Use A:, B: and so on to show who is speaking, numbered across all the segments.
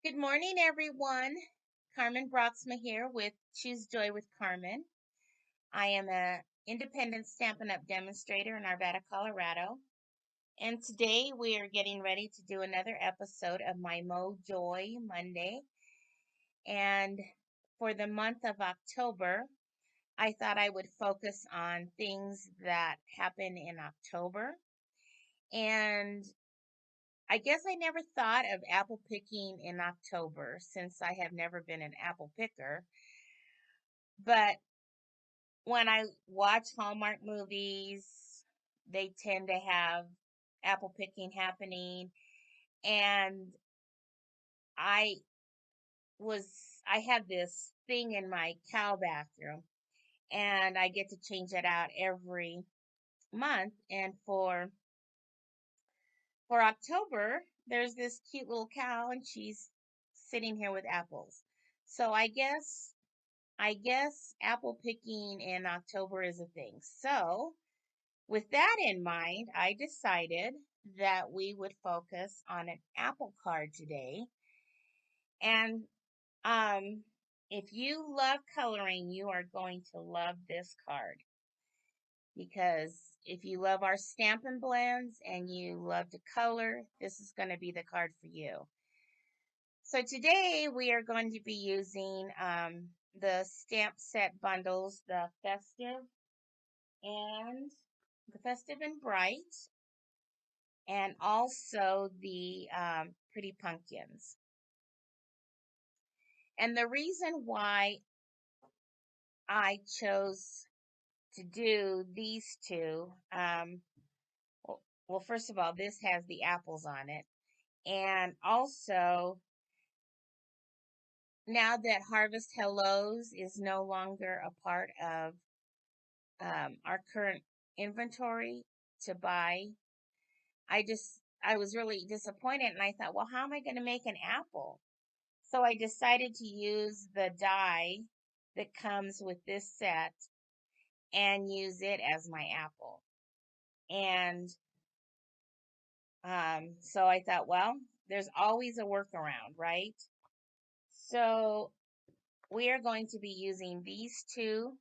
A: Good morning, everyone. Carmen Braaksma here with Choose Joy with Carmen. I am a independent Stampin' Up demonstrator in Arvada, Colorado. And today we are getting ready to do another episode of my MoJOY Monday. And for the month of October, I thought I would focus on things that happen in October. And I guess I never thought of apple picking in October since I have never been an apple picker. But when I watch Hallmark movies, they tend to have apple picking happening. And I was, I have this thing in my cow bathroom, and I get to change it out every month. And for October, there's this cute little cow, and she's sitting here with apples. So I guess apple picking in October is a thing. So, with that in mind, I decided that we would focus on an apple card today. And um, if you love coloring, you are going to love this card because if you love our Stampin' Blends and you love to color, this is going to be the card for you. So today we are going to be using the stamp set bundles, and the festive and bright, and also the pretty pumpkins. And the reason why I chose to do these two, well, first of all, this has the apples on it. And also, now that Harvest Hellos is no longer a part of our current inventory to buy, I was really disappointed and I thought, well, how am I going to make an apple? So I decided to use the die that comes with this set and use it as my apple. And so I thought, well, there's always a workaround, right? So we are going to be using these two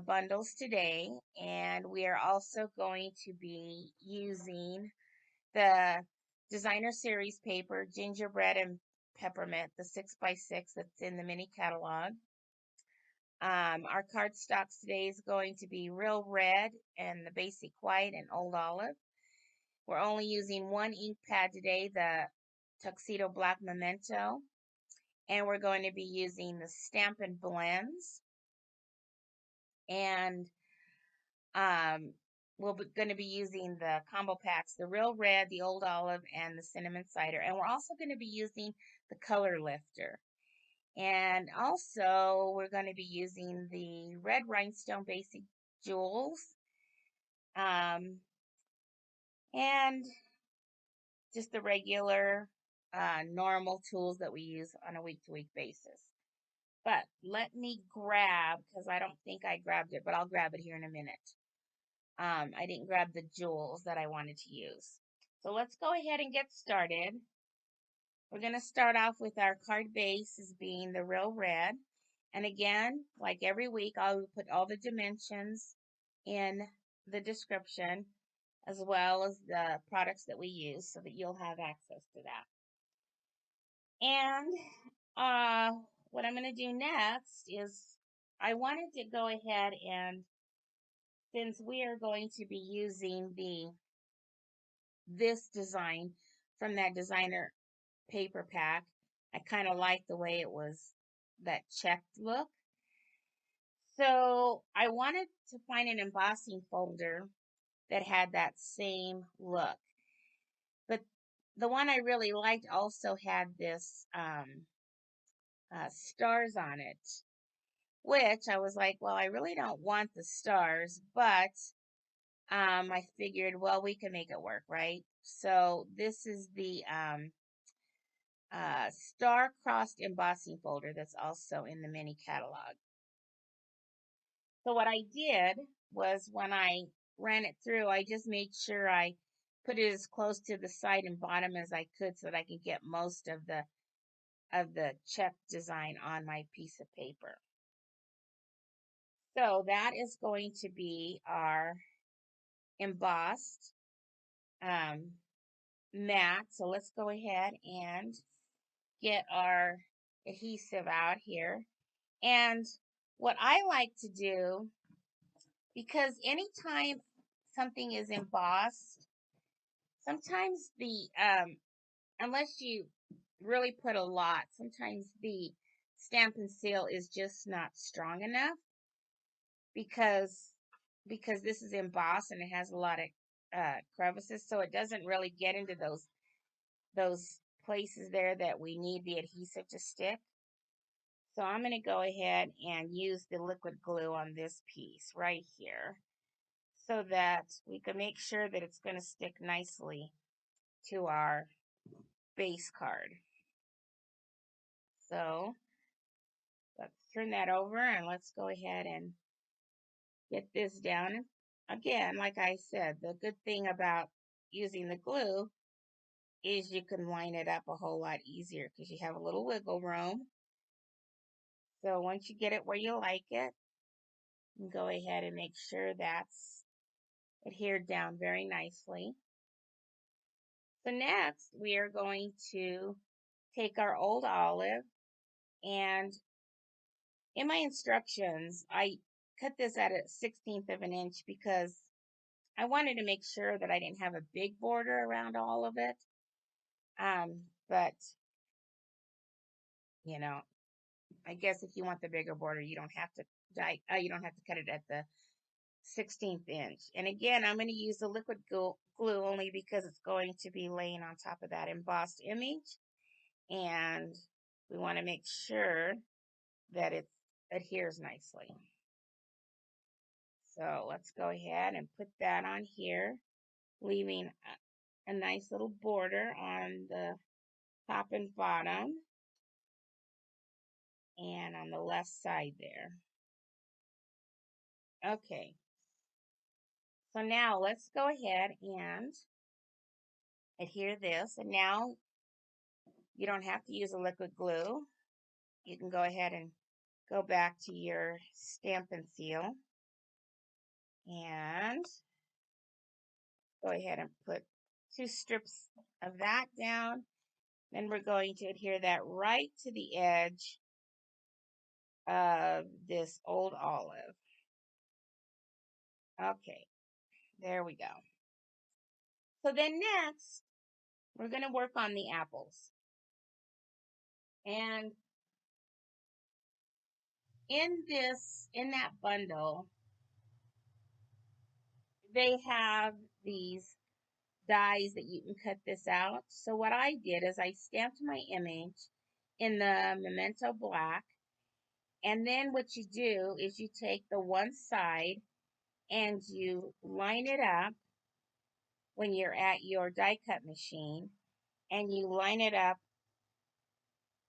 A: bundles today, and we are also going to be using the designer series paper, gingerbread and peppermint, the 6x6 that's in the mini catalog. Our cardstocks today is going to be real red and the basic white and old olive. We're only using one ink pad today, the Tuxedo Black Memento. And we're going to be using the Stampin' Blends. And we're going to be using the combo packs, the real red, the old olive, and the cinnamon cider. And we're also going to be using the color lifter. And also, we're going to be using the red rhinestone basic jewels, and just the regular, normal tools that we use on a week-to-week basis. But let me grab, because I don't think I grabbed it, but I'll grab it here in a minute. I didn't grab the jewels that I wanted to use. So let's go ahead and get started. We're going to start off with our card base as being the real red. And again, like every week, I'll put all the dimensions in the description as well as the products that we use so that you'll have access to that. And what I'm going to do next is I wanted to go ahead and, since we are going to be using this design from that designer paper pack, I kind of like the way it was, that checked look. So I wanted to find an embossing folder that had that same look. But the one I really liked also had this stars on it, which I was like, well, I really don't want the stars, but I figured, well, we can make it work, right? So this is the star-crossed embossing folder that's also in the mini catalog. So what I did was when I ran it through, I just made sure I put it as close to the side and bottom as I could so that I could get most of the check design on my piece of paper. So that is going to be our embossed mat. So let's go ahead and get our adhesive out here. And what I like to do, because anytime something is embossed, sometimes the unless you really put a lot, sometimes the Stampin' Seal is just not strong enough because this is embossed and it has a lot of crevices, so it doesn't really get into those places there that we need the adhesive to stick. So I'm going to go ahead and use the liquid glue on this piece right here so that we can make sure that it's going to stick nicely to our base card. So let's turn that over and let's go ahead and get this down. Again, like I said, the good thing about using the glue is you can line it up a whole lot easier because you have a little wiggle room. So once you get it where you like it, you can go ahead and make sure that's adhered down very nicely. So next, we are going to take our old olive, and in my instructions, I cut this at a 1/16 of an inch because I wanted to make sure that I didn't have a big border around all of it. But you know, I guess if you want the bigger border, you don't have to you don't have to cut it at the 1/16 inch. And again, I'm going to use the liquid glue only because it's going to be laying on top of that embossed image. And we want to make sure that it adheres nicely. So let's go ahead and put that on here, leaving a nice little border on the top and bottom and on the left side there. Okay, so now let's go ahead and adhere this. And now you don't have to use a liquid glue. You can go ahead and go back to your Stampin' Seal and go ahead and put 2 strips of that down. Then we're going to adhere that right to the edge of this old olive. Okay, there we go. So then next, we're going to work on the apples. And in that bundle, they have these dies that you can cut this out. So what I did is I stamped my image in the Memento Black. And then what you do is you take the one side and you line it up when you're at your die cut machine, and you line it up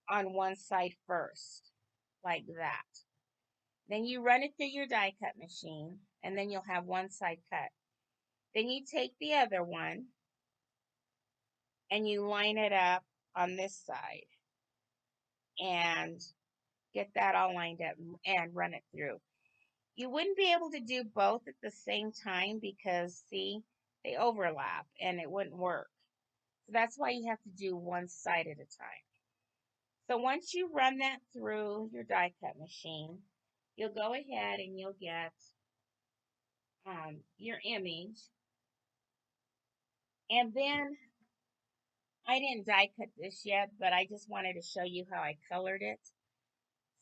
A: on one side first, like that. Then you run it through your die cut machine, and then you'll have one side cut. Then you take the other one and you line it up on this side and get that all lined up and run it through. You wouldn't be able to do both at the same time because, see, they overlap and it wouldn't work. So that's why you have to do one side at a time. So once you run that through your die cut machine, you'll go ahead and you'll get your image. And then I didn't die cut this yet, but I just wanted to show you how I colored it.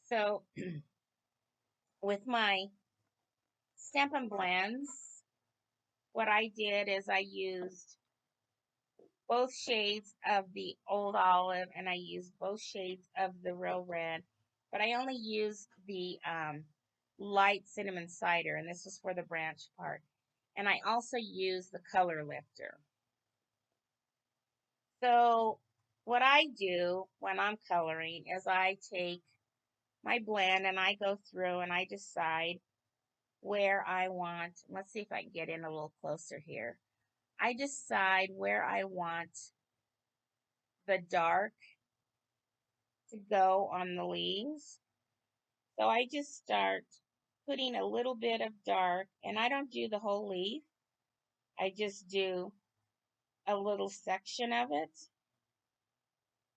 A: So with my Stampin' Blends, what I did is I used both shades of the old olive and I used both shades of the real red, but I only used the light cinnamon cider, and this is for the branch part. And I also used the color lifter. So what I do when I'm coloring is I take my blend and I go through and I decide where I want. Let's see if I can get in a little closer here. I decide where I want the dark to go on the leaves. So I just start putting a little bit of dark, and I don't do the whole leaf. I just do a little section of it.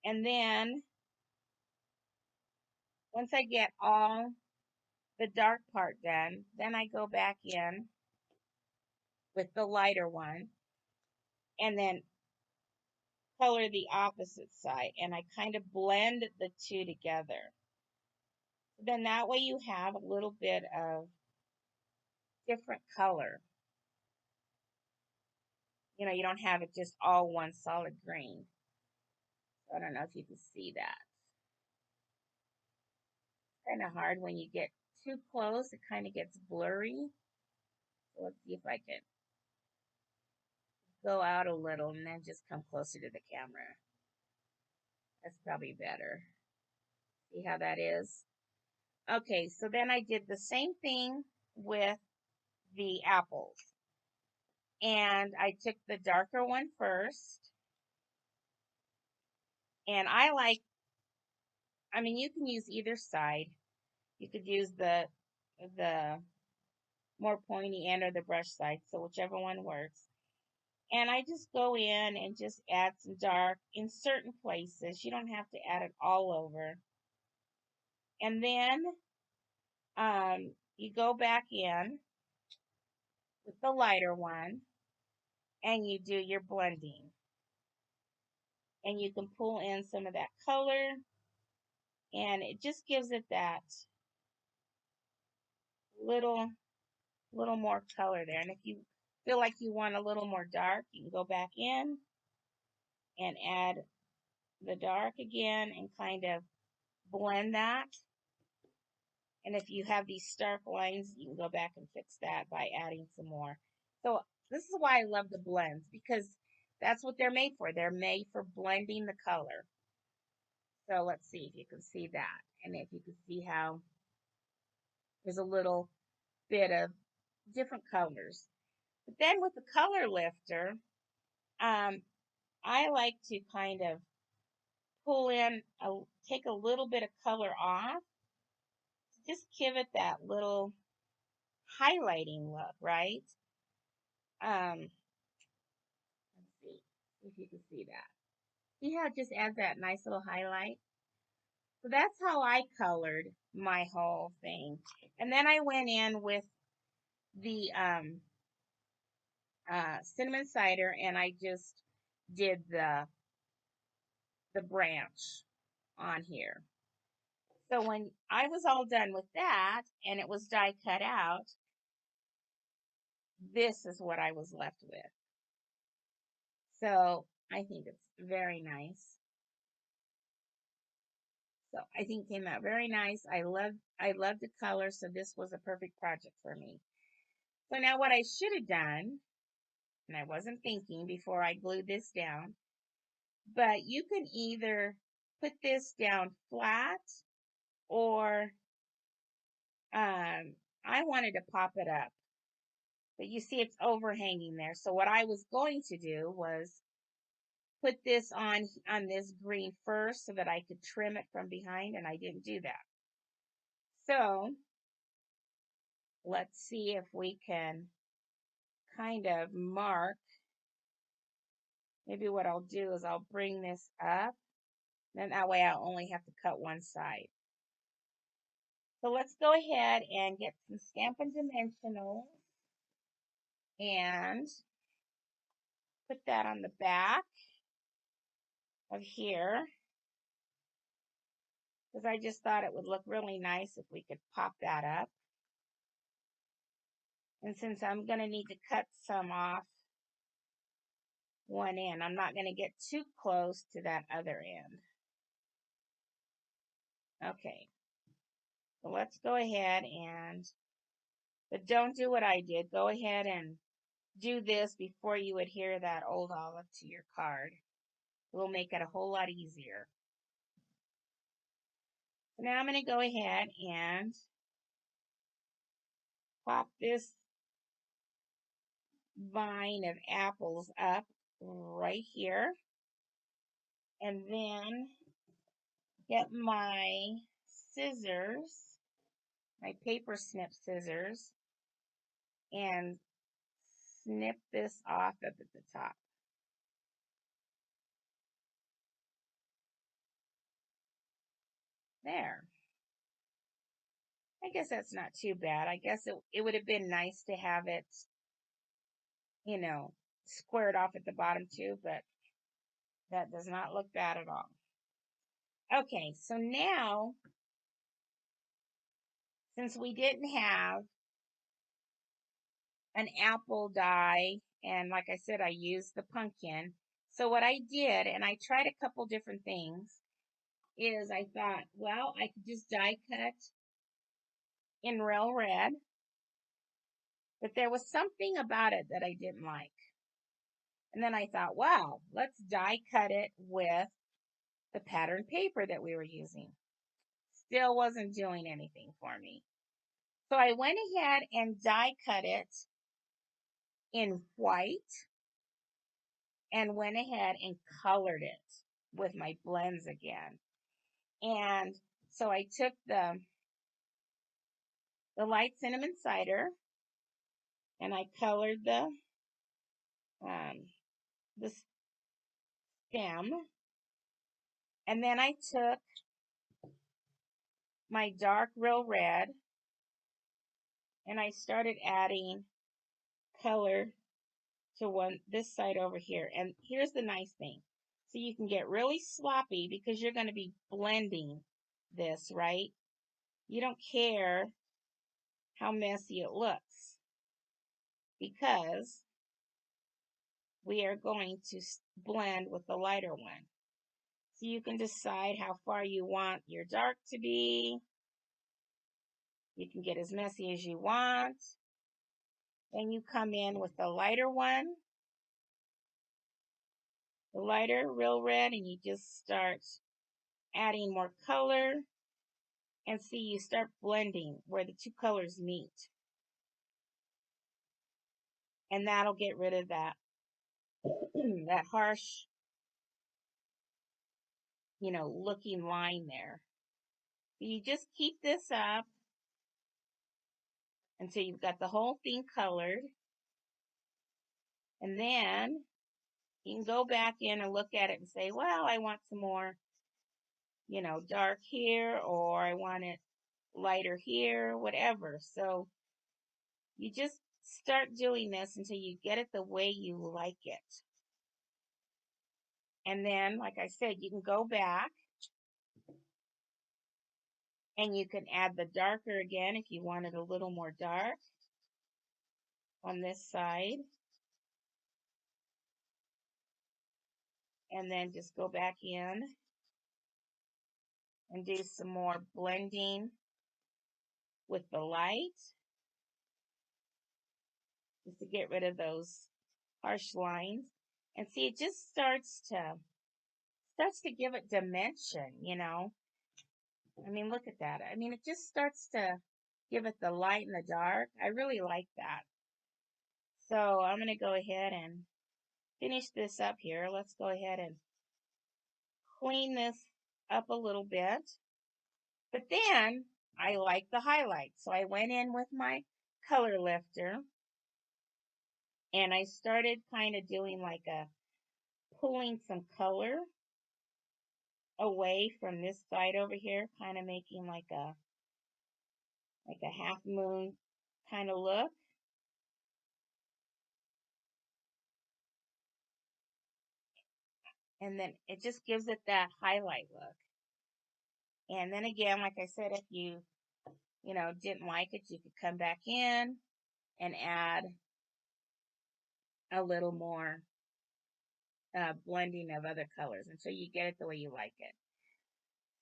A: And then once I get all the dark part done, then I go back in with the lighter one and then color the opposite side, and I kind of blend the two together. Then that way you have a little bit of different color. You know, you don't have it just all one solid green. So I don't know if you can see that. Kind of hard when you get too close, it kind of gets blurry. So let's see if I can go out a little and then just come closer to the camera. That's probably better. See how that is? Okay, so then I did the same thing with the apples. And I took the darker one first. And I mean, you can use either side. You could use the more pointy end or the brush side, so whichever one works. And I just go in and just add some dark in certain places. You don't have to add it all over. And then you go back in with the lighter one and you do your blending. And you can pull in some of that color, and it just gives it that little more color there. And if you feel like you want a little more dark, you can go back in and add the dark again and kind of blend that. And if you have these stark lines, you can go back and fix that by adding some more. So this is why I love the blends, because that's what they're made for. They're made for blending the color. So let's see if you can see that. And if you can see how there's a little bit of different colors. But then with the color lifter, I like to kind of pull in, take a little bit of color off, just give it that little highlighting look, right? Let's see if you can see that. See how it just adds that nice little highlight? So that's how I colored my whole thing. And then I went in with the cinnamon cider, and I just did the branch on here. So when I was all done with that and it was die cut out, this is what I was left with. So I think it's very nice. So I think it came out very nice. I love the color, so this was a perfect project for me. So now what I should have done, and I wasn't thinking before I glued this down, but you can either put this down flat, or I wanted to pop it up. But you see it's overhanging there. So what I was going to do was put this on this green first so that I could trim it from behind, and I didn't do that. So let's see if we can kind of mark. Maybe what I'll do is I'll bring this up. Then that way I'll only have to cut one side. So let's go ahead and get some Stampin' Dimensionals and put that on the back of here, because I just thought it would look really nice if we could pop that up. And since I'm going to need to cut some off one end, I'm not going to get too close to that other end. Okay, so let's go ahead but don't do what I did. Go ahead and do this before you adhere that old olive to your card. It will make it a whole lot easier. So now I'm going to go ahead and pop this vine of apples up right here. And then get my scissors, my paper snip scissors, and snip this off up at the top. There. I guess that's not too bad. I guess it would have been nice to have it, you know, squared off at the bottom too, but that does not look bad at all. Okay, so now, since we didn't have an apple die, and like I said, I used the pumpkin. So what I did, and I tried a couple different things, is I thought, well, I could just die cut in real red, but there was something about it that I didn't like. And then I thought, wow, let's die cut it with the pattern paper that we were using. Still wasn't doing anything for me. So I went ahead and die cut it in white and went ahead and colored it with my blends again. And so I took the light cinnamon cider and I colored the stem. And then I took my dark real red and I started adding color to this side over here. And here's the nice thing. So you can get really sloppy because you're going to be blending this, right? You don't care how messy it looks because we are going to blend with the lighter one. So you can decide how far you want your dark to be. You can get as messy as you want. Then you come in with the lighter one, the lighter real red, and you just start adding more color. And see, you start blending where the two colors meet. And that'll get rid of that, that harsh, looking line there. You just keep this up until you've got the whole thing colored. And then you can go back in and look at it and say, well, I want some more, dark here, or I want it lighter here, whatever. So you just start doing this until you get it the way you like it. And then, like I said, you can go back and you can add the darker again if you want it a little more dark on this side. And then just go back in and do some more blending with the light just to get rid of those harsh lines. And see, it just starts to give it dimension, I mean, look at that. I mean, it just starts to give it the light and the dark. I really like that. So I'm going to go ahead and finish this up here. Let's go ahead and clean this up a little bit. But then I like the highlights. So I went in with my color lifter and I started kind of doing like pulling some color away from this side over here, kind of making like a half moon kind of look. And then it just gives it that highlight look. And then again, like I said, if you didn't like it, you could come back in and add a little more blending of other colors until you get it the way you like it.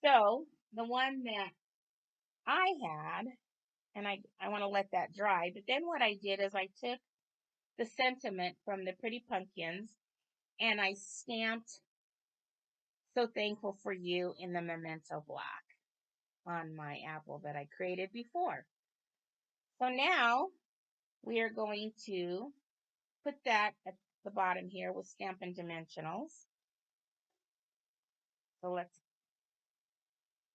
A: So the one that I had, and I want to let that dry, but then what I did is I took the sentiment from the Pretty Pumpkins and I stamped "So Thankful for You" in the Memento Black on my apple that I created before. So now we are going to put that at the bottom here with Stampin' Dimensionals. So let's,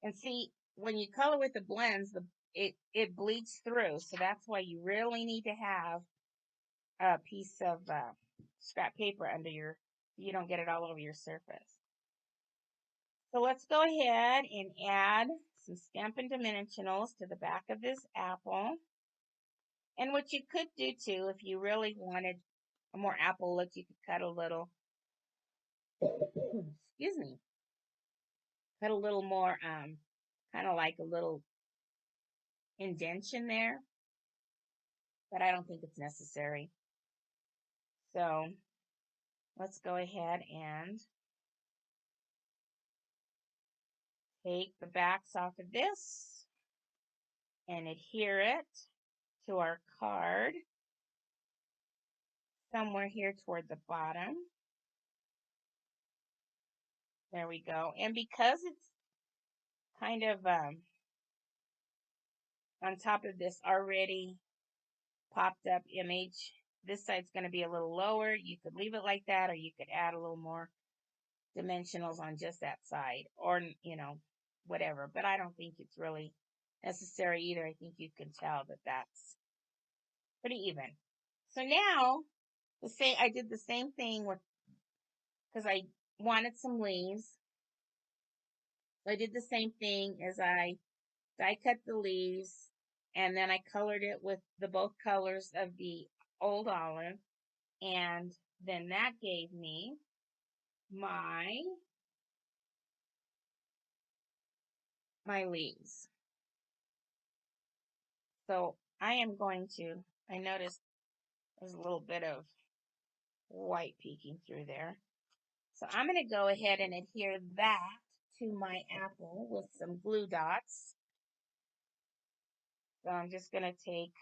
A: and see, when you color with the blends, it bleeds through. So that's why you really need to have a piece of scrap paper under your, you don't get it all over your surface. So let's go ahead and add some Stampin' Dimensionals to the back of this apple. And what you could do too, if you really wanted a more apple look, you could cut a little, excuse me, cut a little more, kind of like a little indentation there. But I don't think it's necessary. So let's go ahead and take the backs off of this and adhere it to our card somewhere here toward the bottom. There we go. And because it's kind of on top of this already popped up image, this side's going to be a little lower. You could leave it like that, or you could add a little more dimensionals on just that side, or, you know, whatever. But I don't think it's really necessary either. I think you can tell that that's pretty even. So now, I did the same thing with, because I wanted some leaves. So I did the same thing as I die cut the leaves, and then I colored it with the both colors of the old olive, and then that gave me my leaves. So I am going to, I noticed there's a little bit of white peeking through there. So I'm going to go ahead and adhere that to my apple with some glue dots. So I'm just going to take,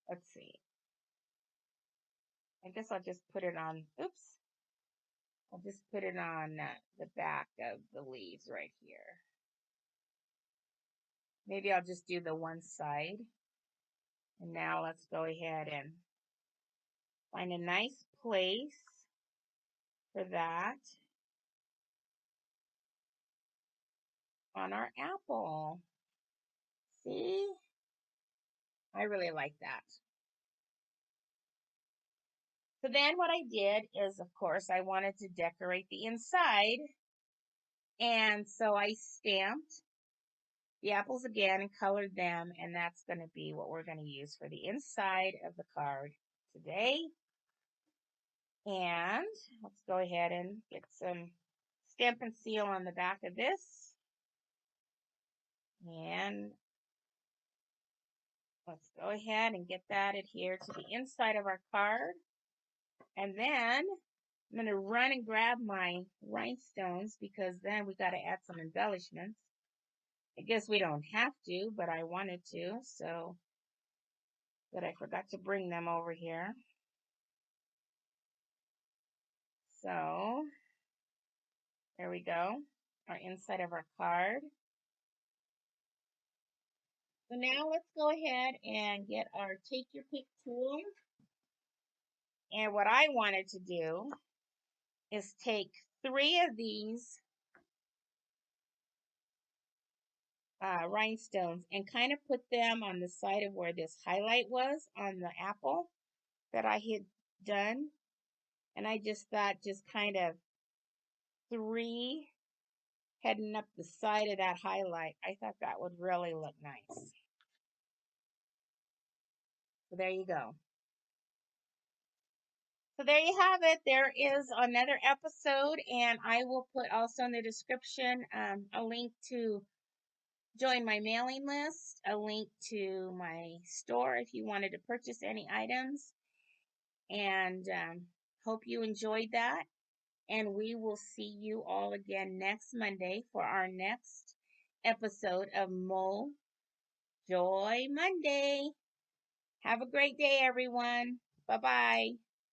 A: let's see, I guess I'll just put it on, oops, I'll just put it on the back of the leaves right here. Maybe I'll just do the one side. And now let's go ahead and find a nice place for that on our apple. See? I really like that. So then what I did is, of course, I wanted to decorate the inside. And so I stamped the apples again and colored them. And that's going to be what we're going to use for the inside of the card today. And let's go ahead and get some Stampin' Seal on the back of this. And let's go ahead and get that adhered to the inside of our card. And then I'm going to run and grab my rhinestones, because then we got to add some embellishments. I guess we don't have to, but I wanted to, so, but I forgot to bring them over here. So there we go, our inside of our card. So now let's go ahead and get our Take Your Pick tool. And what I wanted to do is take 3 of these rhinestones and kind of put them on the side of where this highlight was on the apple that I had done. And I just thought just kind of 3 heading up the side of that highlight. I thought that would really look nice. So there you go. So there you have it. There is another episode, and I will put also in the description a link to join my mailing list, a link to my store if you wanted to purchase any items. And hope you enjoyed that. And we will see you all again next Monday for our next episode of MoJOY Monday. Have a great day, everyone. Bye-bye.